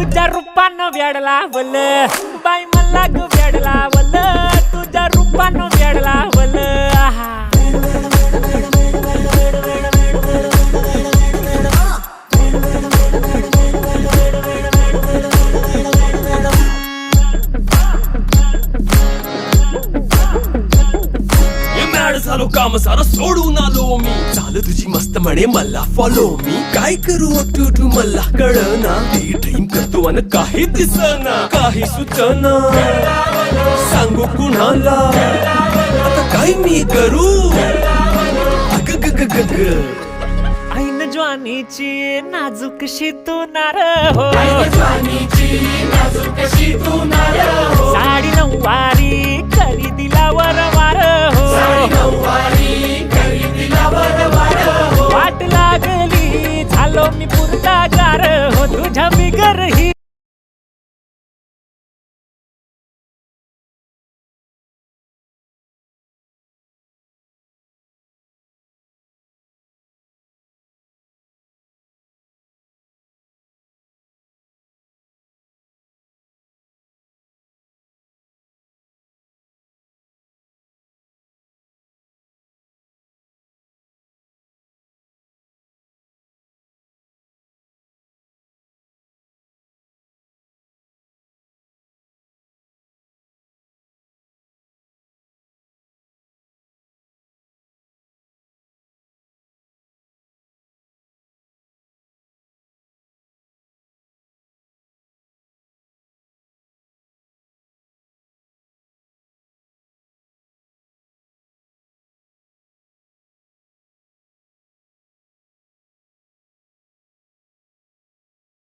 तुझ्या रूपानं वेड लावल बाई मला ग वेड लावल तुझ्या रूपानं वेड लावल आहा झालो काम सारं सोडून आलो मी चाल तुझी मस्त म्हणे मला फॉलो मी काय करू टू मला कळना ती ड्रीम करतो अन काही दिसना काही सुचना सांगू कुणाला आता काय मी करू अग ग ग ग ग ऐन ज्वानीची नाजूकशी तू नार हो साडी नऊवारी करी दिला वरवार हो वाट लागली झालो मी पुरता गार हो तुझ्या बिगर ही